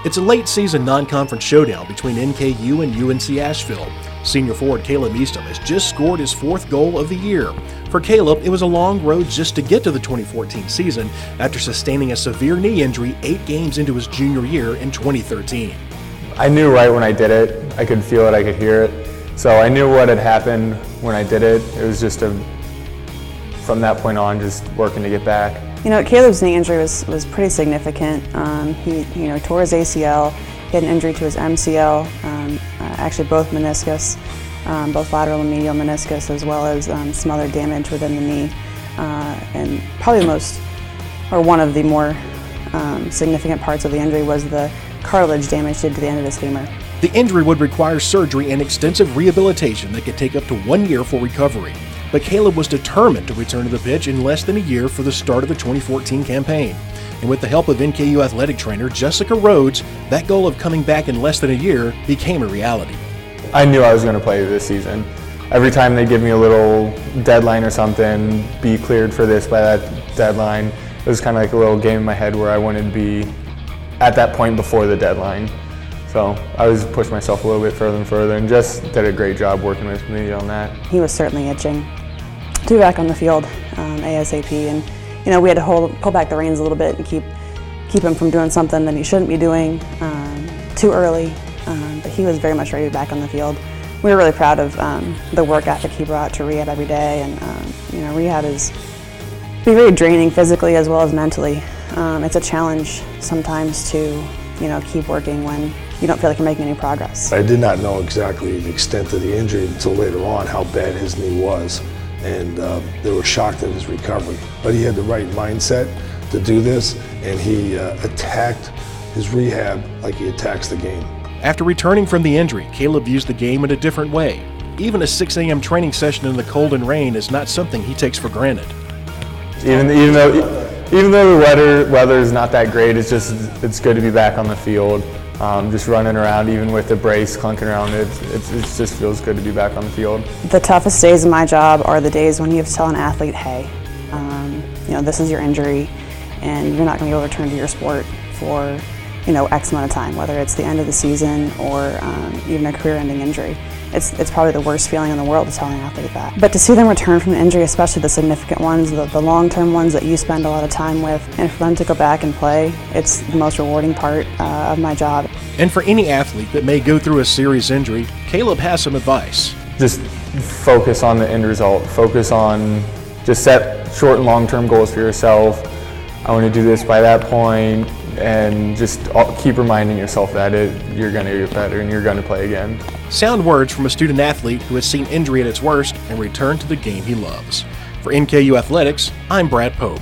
It's a late-season non-conference showdown between NKU and UNC Asheville. Senior forward Caleb Eastham has just scored his 4th goal of the year. For Caleb, it was a long road just to get to the 2014 season after sustaining a severe knee injury 8 games into his junior year in 2013. I knew right when I did it. I could feel it, I could hear it. So I knew what had happened when I did it. It was just from that point on, just working to get back. Caleb's knee injury was pretty significant. He tore his ACL, he had an injury to his MCL, actually both meniscus, both lateral and medial meniscus, as well as some other damage within the knee. And probably one of the more significant parts of the injury was the cartilage damage did to the end of his femur. The injury would require surgery and extensive rehabilitation that could take up to 1 year for recovery. But Caleb was determined to return to the pitch in less than a year for the start of the 2014 campaign. And with the help of NKU athletic trainer Jessica Rhodes, that goal of coming back in less than a year became a reality. I knew I was going to play this season. Every time they give me a little deadline or something, be cleared for this by that deadline, it was kind of like a little game in my head where I wanted to be at that point before the deadline. So I was pushing myself a little bit further and further, and Jess did a great job working with me on that. He was certainly itching to be back on the field ASAP, and we had to pull back the reins a little bit and keep him from doing something that he shouldn't be doing too early. But he was very much ready to be back on the field. We were really proud of the work ethic he brought to rehab every day, and rehab is very draining physically as well as mentally. It's a challenge sometimes to keep working when you don't feel like you're making any progress. I did not know exactly the extent of the injury until later on, how bad his knee was. And they were shocked at his recovery. But he had the right mindset to do this, and he attacked his rehab like he attacks the game. After returning from the injury, Caleb views the game in a different way. Even a 6 a.m. training session in the cold and rain is not something he takes for granted. Even though the weather is not that great, it's good to be back on the field. Just running around, even with the brace clunking around, it just feels good to be back on the field. The toughest days of my job are the days when you have to tell an athlete, hey, this is your injury, and you're not going to be able to return to your sport for X amount of time, whether it's the end of the season or even a career-ending injury. It's probably the worst feeling in the world to tell an athlete that. But to see them return from an injury, especially the significant ones, the long-term ones that you spend a lot of time with, and for them to go back and play, it's the most rewarding part of my job. And for any athlete that may go through a serious injury, Caleb has some advice. Just focus on the end result. Focus on, just set short and long-term goals for yourself. I want to do this by that point, and just keep reminding yourself that you're going to get better and you're going to play again. Sound words from a student athlete who has seen injury at its worst and returned to the game he loves. For NKU Athletics, I'm Brad Pope.